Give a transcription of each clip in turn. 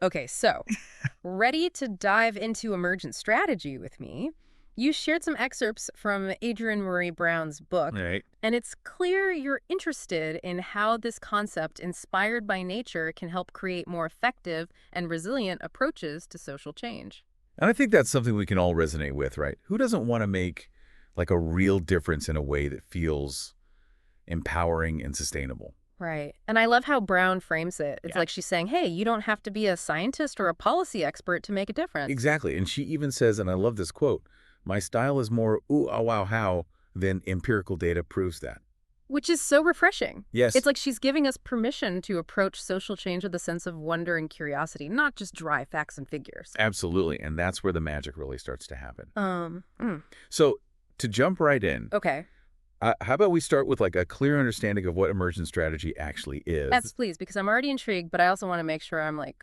Okay, so ready to dive into emergent strategy with me? You shared some excerpts from Adrienne Maree Brown's book, Right. and it's clear you're interested in how this concept, inspired by nature, can help create more effective and resilient approaches to social change. And I think that's something we can all resonate with, right? Who doesn't want to make like a real difference in a way that feels empowering and sustainable? Right. And I love how Brown frames it. It's Yeah. like she's saying, hey, you don't have to be a scientist or a policy expert to make a difference. Exactly. And she even says, and I love this quote, my style is more ooh, ah, wow, how than empirical data proves that. Which is so refreshing. Yes, It's like she's giving us permission to approach social change with a sense of wonder and curiosity, not just dry facts and figures. absolutely. And that's where the magic really starts to happen. Um, mm, So to jump right in, okay. how about we start with like a clear understanding of what emergent strategy actually Yes, is? please, because I'm already intrigued, but I also want to make sure I'm like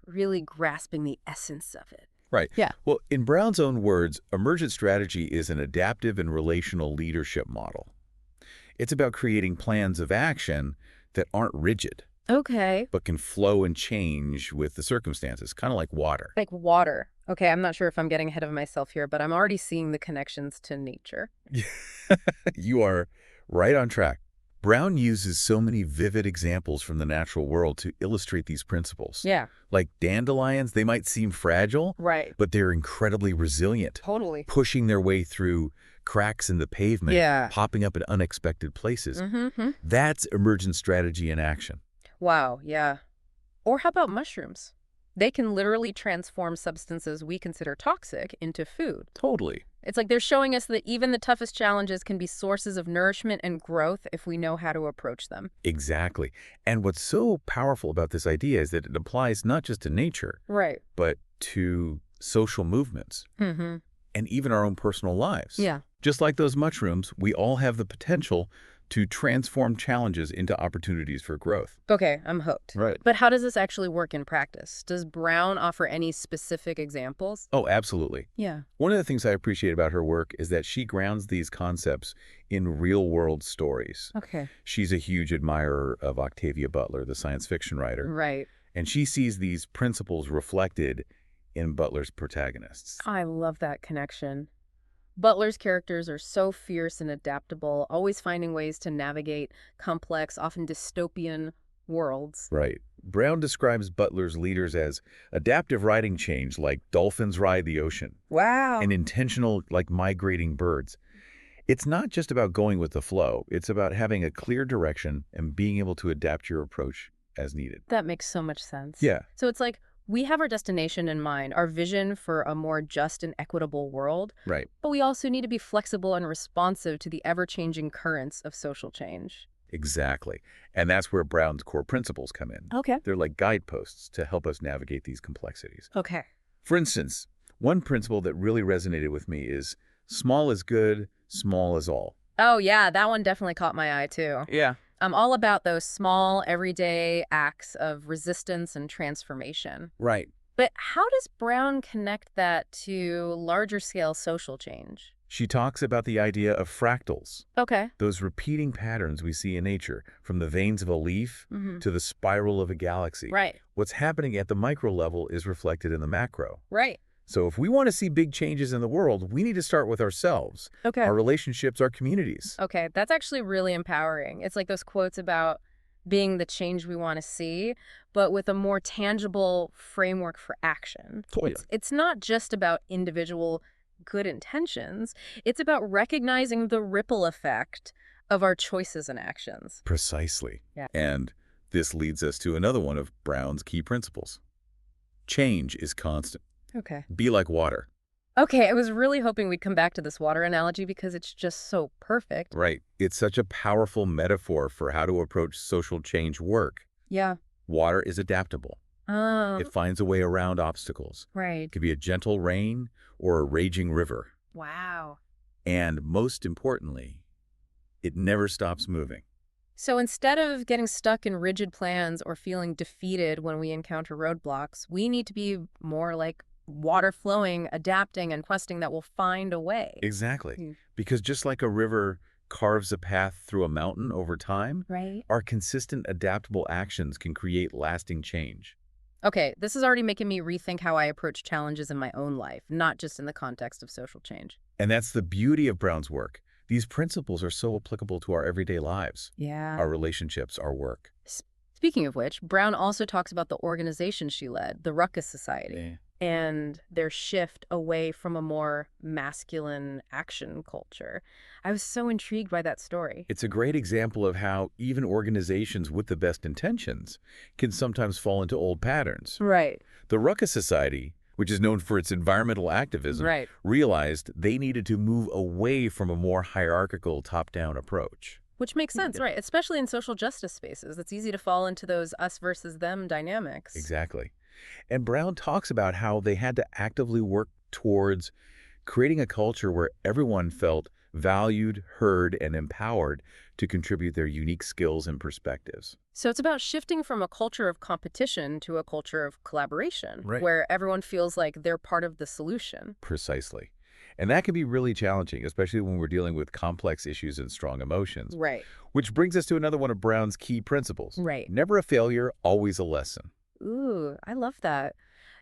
really grasping the essence of it. Right. Yeah. Well, in Brown's own words, emergent strategy is an adaptive and relational leadership model. It's about creating plans of action that aren't rigid, Okay. but can flow and change with the circumstances, kind of like water. Like water. Okay, I'm not sure if I'm getting ahead of myself here, but I'm already seeing the connections to nature. You are right on track. Brown uses so many vivid examples from the natural world to illustrate these principles. Yeah. Like dandelions, they might seem fragile, Right. but they're incredibly resilient, Totally. pushing their way through cracks in the pavement, Yeah. popping up in unexpected places. Mm-hmm. That's emergent strategy in action. Wow, yeah. Or how about mushrooms? They can literally transform substances we consider toxic into food. Totally. It's like they're showing us that even the toughest challenges can be sources of nourishment and growth if we know how to approach them. Exactly. And what's so powerful about this idea is that it applies not just to nature, Right. but to social movements Mm-hmm. and even our own personal lives. Yeah. Just like those mushrooms, we all have the potential to transform challenges into opportunities for growth. Okay, I'm hooked. Right. But how does this actually work in practice? Does Brown offer any specific examples? Oh, absolutely. Yeah. One of the things I appreciate about her work is that she grounds these concepts in real-world stories. Okay. She's a huge admirer of Octavia Butler, the science fiction writer, Right. and she sees these principles reflected in Butler's protagonists. I love that connection. Butler's characters are so fierce and adaptable, always finding ways to navigate complex, often dystopian worlds. Right. Brown describes Butler's leaders as adaptive riding change, like dolphins ride the ocean, Wow. and intentional, like migrating birds. It's not just about going with the flow. It's about having a clear direction and being able to adapt your approach as needed. That makes so much sense. Yeah, So it's like we have our destination in mind, our vision for a more just and equitable world, right. but we also need to be flexible and responsive to the ever-changing currents of social change. Exactly. And that's where Brown's core principles come in. Okay. They're like guideposts to help us navigate these complexities. Okay. For instance, one principle that really resonated with me is small is good, small is all. Oh, yeah, that one definitely caught my eye, too. Yeah. I'm all about those small, everyday acts of resistance and transformation. Right. But how does Brown connect that to larger scale social change? She talks about the idea of fractals, Okay. those repeating patterns we see in nature, from the veins of a leaf Mm-hmm. to the spiral of a galaxy. Right. What's happening at the micro level is reflected in the macro. Right. So if we want to see big changes in the world, we need to start with ourselves, Okay. our relationships, our communities. Okay, that's actually really empowering. It's like those quotes about being the change we want to see, but with a more tangible framework for action. Totally. It's not just about individual good intentions. It's about recognizing the ripple effect of our choices and actions. Precisely. Yeah. And this leads us to another one of Brown's key principles. Change is constant. Okay. Be like water. Okay, I was really hoping we'd come back to this water analogy because it's just so perfect. Right. It's such a powerful metaphor for how to approach social change work. Yeah. Water is adaptable. Oh, It finds a way around obstacles. right. It could be a gentle rain or a raging river. Wow. And most importantly, it never stops moving. So instead of getting stuck in rigid plans or feeling defeated when we encounter roadblocks, we need to be more like water flowing, adapting, and questing that will find a way. Exactly. Mm. Because just like a river carves a path through a mountain over time, Right? our consistent adaptable actions can create lasting change. Okay, this is already making me rethink how I approach challenges in my own life, not just in the context of social change. And that's the beauty of Brown's work. These principles are so applicable to our everyday lives, Yeah. our relationships, our work. Speaking of which, Brown also talks about the organization she led, the Ruckus Society, Yeah. and their shift away from a more masculine action culture. I was so intrigued by that story. It's a great example of how even organizations with the best intentions can sometimes fall into old patterns. Right, The Ruckus Society, which is known for its environmental activism, right. realized they needed to move away from a more hierarchical top-down approach. Which makes sense, Yeah. right? Especially in social justice spaces. It's easy to fall into those us versus them dynamics. Exactly. And Brown talks about how they had to actively work towards creating a culture where everyone felt valued, heard, and empowered to contribute their unique skills and perspectives. So it's about shifting from a culture of competition to a culture of collaboration, Right. where everyone feels like they're part of the solution. Precisely. And that can be really challenging, especially when we're dealing with complex issues and strong emotions. Right. Which brings us to another one of Brown's key principles. Right. Never a failure, always a lesson. Ooh, I love that.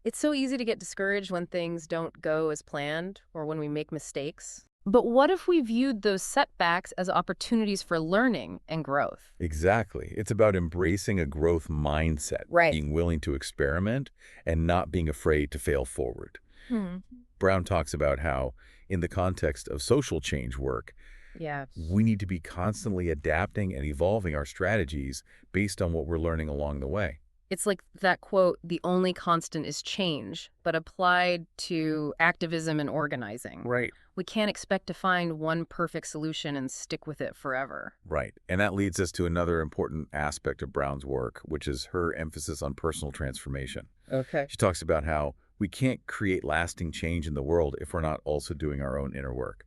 It's so easy to get discouraged when things don't go as planned or when we make mistakes. But what if we viewed those setbacks as opportunities for learning and growth? Exactly. It's about embracing a growth mindset, Right. being willing to experiment and not being afraid to fail forward. Hmm. Brown talks about how, in the context of social change work, Yeah. we need to be constantly adapting and evolving our strategies based on what we're learning along the way. It's like that quote, the only constant is change, but applied to activism and organizing. Right. We can't expect to find one perfect solution and stick with it forever. Right. And that leads us to another important aspect of Brown's work, which is her emphasis on personal transformation. Okay. She talks about how we can't create lasting change in the world if we're not also doing our own inner work.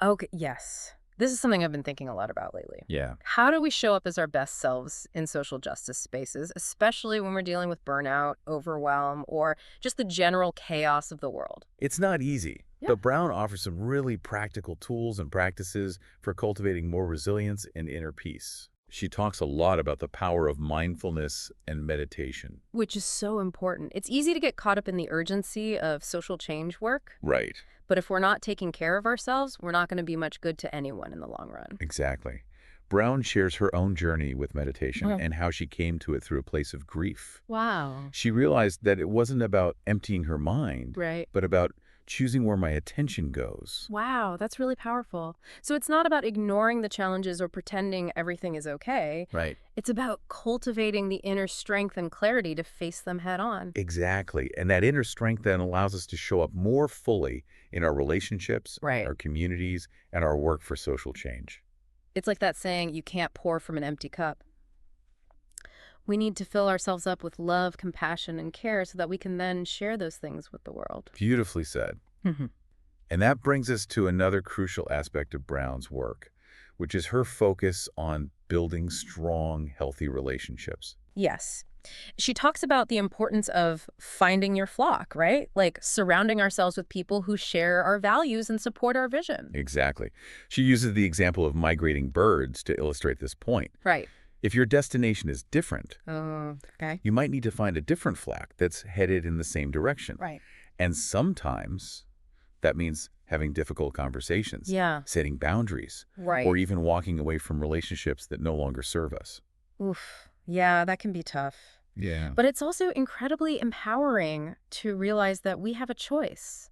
Okay, yes. This is something I've been thinking a lot about lately. Yeah. How do we show up as our best selves in social justice spaces, especially when we're dealing with burnout, overwhelm, or just the general chaos of the world? It's not easy, Yeah. but Brown offers some really practical tools and practices for cultivating more resilience and inner peace. She talks a lot about the power of mindfulness and meditation. Which is so important. It's easy to get caught up in the urgency of social change work, Right. but if we're not taking care of ourselves, we're not going to be much good to anyone in the long run. Exactly. Brown shares her own journey with meditation Wow. and how she came to it through a place of grief. Wow. She realized that it wasn't about emptying her mind, Right. but about choosing where my attention goes. Wow, that's really powerful. So it's not about ignoring the challenges or pretending everything is okay. Right. It's about cultivating the inner strength and clarity to face them head on. Exactly. And that inner strength then allows us to show up more fully in our relationships, Right. our communities, and our work for social change. It's like that saying, you can't pour from an empty cup. We need to fill ourselves up with love, compassion, and care so that we can then share those things with the world. Beautifully said. Mm-hmm. And that brings us to another crucial aspect of Brown's work, which is her focus on building strong, healthy relationships. Yes. She talks about the importance of finding your flock, right? Like surrounding ourselves with people who share our values and support our vision. Exactly. She uses the example of migrating birds to illustrate this point. Right. If your destination is different, Oh, okay. you might need to find a different flock that's headed in the same direction. Right. And sometimes that means having difficult conversations, Yeah. setting boundaries, Right. or even walking away from relationships that no longer serve us. Oof. Yeah, that can be tough. Yeah. But it's also incredibly empowering to realize that we have a choice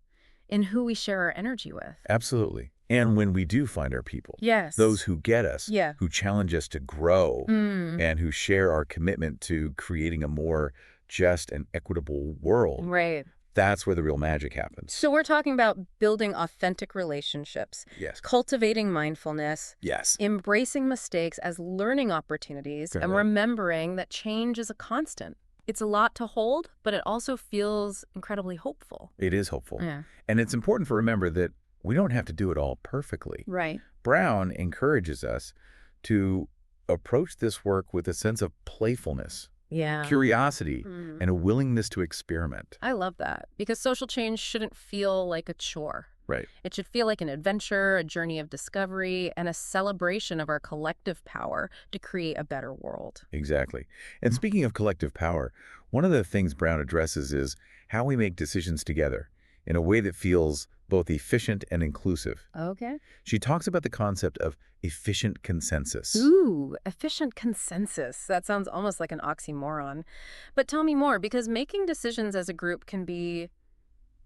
in who we share our energy with. Absolutely. And when we do find our people, Yes. those who get us, Yeah. who challenge us to grow, Mm. and who share our commitment to creating a more just and equitable world, Right. that's where the real magic happens. So we're talking about building authentic relationships, Yes. cultivating mindfulness, Yes. embracing mistakes as learning opportunities, and Correct. remembering that change is a constant. It's a lot to hold, but it also feels incredibly hopeful. It is hopeful. Yeah. And it's important to remember that we don't have to do it all perfectly. Right. Brown encourages us to approach this work with a sense of playfulness, Yeah. curiosity, Mhm. and a willingness to experiment. I love that because social change shouldn't feel like a chore. Right. It should feel like an adventure, a journey of discovery, and a celebration of our collective power to create a better world. Exactly. And speaking of collective power, One of the things Brown addresses is how we make decisions together in a way that feels both efficient and inclusive. Okay. She talks about the concept of efficient consensus. Ooh, efficient consensus. That sounds almost like an oxymoron. But tell me more, because making decisions as a group can be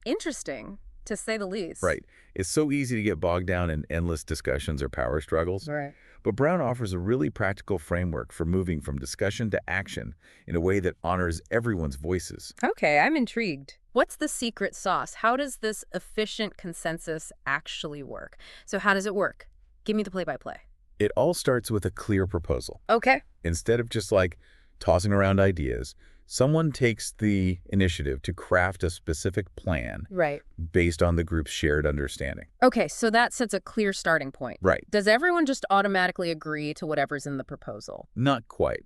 interesting, to say the least. Right. It's so easy to get bogged down in endless discussions or power struggles. Right. But Brown offers a really practical framework for moving from discussion to action in a way that honors everyone's voices. Okay, I'm intrigued. What's the secret sauce? How does this efficient consensus actually work? So how does it work? Give me the play-by-play. It all starts with a clear proposal. Okay. Instead of just like tossing around ideas, someone takes the initiative to craft a specific plan Right. based on the group's shared understanding. Okay, so that sets a clear starting point. Right. Does everyone just automatically agree to whatever's in the proposal? Not quite.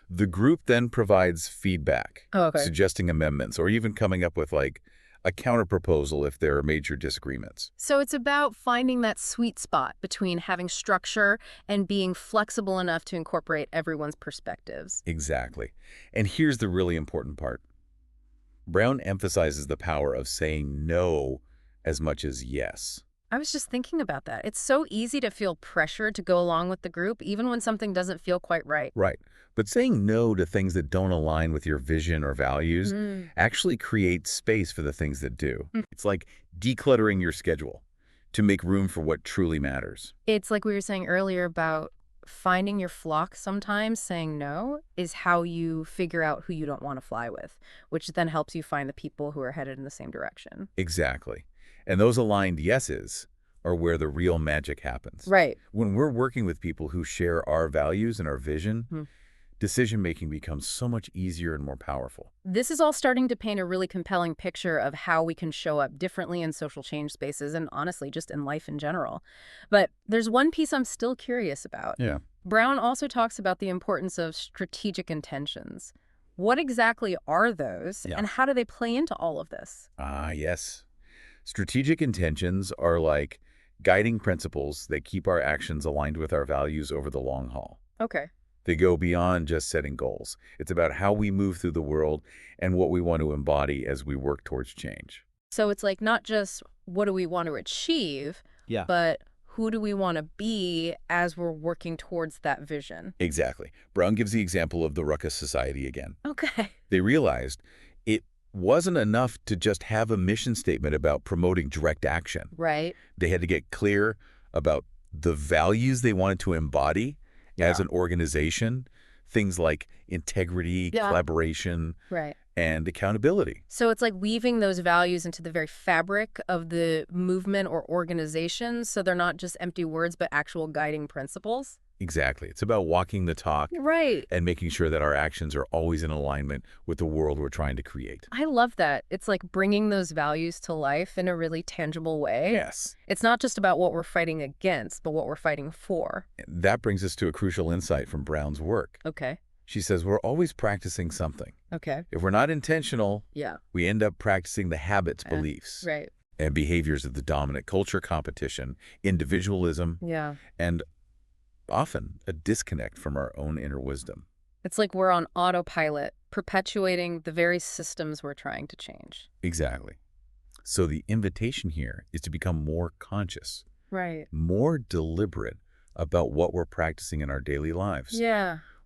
The group then provides feedback, Oh, okay. suggesting amendments, or even coming up with like a counterproposal if there are major disagreements. So it's about finding that sweet spot between having structure and being flexible enough to incorporate everyone's perspectives. Exactly. And here's the really important part. Brown emphasizes the power of saying no as much as yes. I was just thinking about that. It's so easy to feel pressured to go along with the group, even when something doesn't feel quite right. Right. But saying no to things that don't align with your vision or values actually creates space for the things that do. It's like decluttering your schedule to make room for what truly matters. It's like we were saying earlier about finding your flock sometimes. Saying no is how you figure out who you don't want to fly with, which then helps you find the people who are headed in the same direction. Exactly. And those aligned yeses are where the real magic happens. Right. When we're working with people who share our values and our vision, decision-making becomes so much easier and more powerful. This is all starting to paint a really compelling picture of how we can show up differently in social change spaces and honestly just in life in general. But there's one piece I'm still curious about. Yeah. Brown also talks about the importance of strategic intentions. What exactly are those, and how do they play into all of this? Yes. Strategic intentions are like guiding principles that keep our actions aligned with our values over the long haul. Okay. They go beyond just setting goals. It's about how we move through the world and what we want to embody as we work towards change. So it's like not just what do we want to achieve, but who do we want to be as we're working towards that vision? Exactly. Brown gives the example of the Ruckus Society again. Okay. They realized it wasn't enough to just have a mission statement about promoting direct action. Right. They had to get clear about the values they wanted to embody as an organization, things like integrity, collaboration, and accountability. So it's like weaving those values into the very fabric of the movement or organization, so they're not just empty words, but actual guiding principles? Exactly. It's about walking the talk and making sure that our actions are always in alignment with the world we're trying to create. I love that. It's like bringing those values to life in a really tangible way. Yes. It's not just about what we're fighting against, but what we're fighting for. That brings us to a crucial insight from Brown's work. Okay. She says we're always practicing something. Okay. If we're not intentional, we end up practicing the habits, beliefs, and behaviors of the dominant culture, competition, individualism, and often a disconnect from our own inner wisdom. It's like we're on autopilot, perpetuating the very systems we're trying to change. Exactly. So the invitation here is to become more conscious, more deliberate about what we're practicing in our daily lives.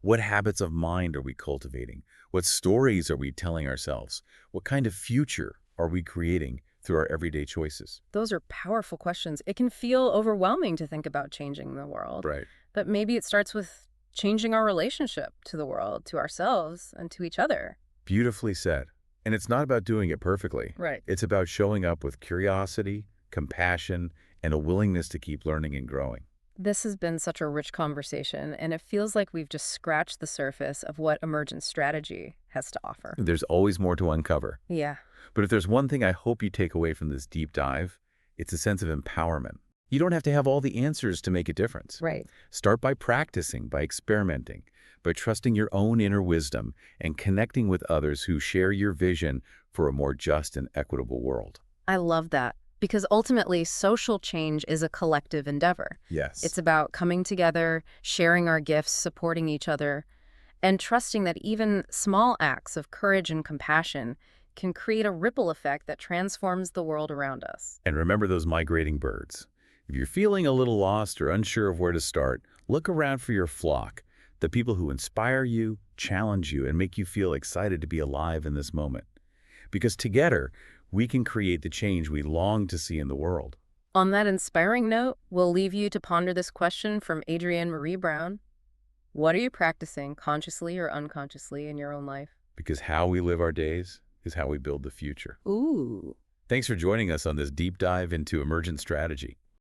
What habits of mind are we cultivating? What stories are we telling ourselves? What kind of future are we creating through our everyday choices? Those are powerful questions. It can feel overwhelming to think about changing the world. But maybe it starts with changing our relationship to the world, to ourselves, and to each other. Beautifully said. And it's not about doing it perfectly. It's about showing up with curiosity, compassion, and a willingness to keep learning and growing. This has been such a rich conversation, and it feels like we've just scratched the surface of what Emergent Strategy has to offer. There's always more to uncover. Yeah. But if there's one thing I hope you take away from this deep dive, it's a sense of empowerment. You don't have to have all the answers to make a difference. Start by practicing, by experimenting, by trusting your own inner wisdom and connecting with others who share your vision for a more just and equitable world. I love that. Because ultimately, social change is a collective endeavor. Yes. It's about coming together, sharing our gifts, supporting each other, and trusting that even small acts of courage and compassion can create a ripple effect that transforms the world around us. And remember those migrating birds. If you're feeling a little lost or unsure of where to start, look around for your flock, the people who inspire you, challenge you, and make you feel excited to be alive in this moment. Because together, we can create the change we long to see in the world. On that inspiring note, we'll leave you to ponder this question from Adrienne Maree Brown. What are you practicing, consciously or unconsciously, in your own life? Because how we live our days is how we build the future. Ooh. Thanks for joining us on this deep dive into emergent strategy.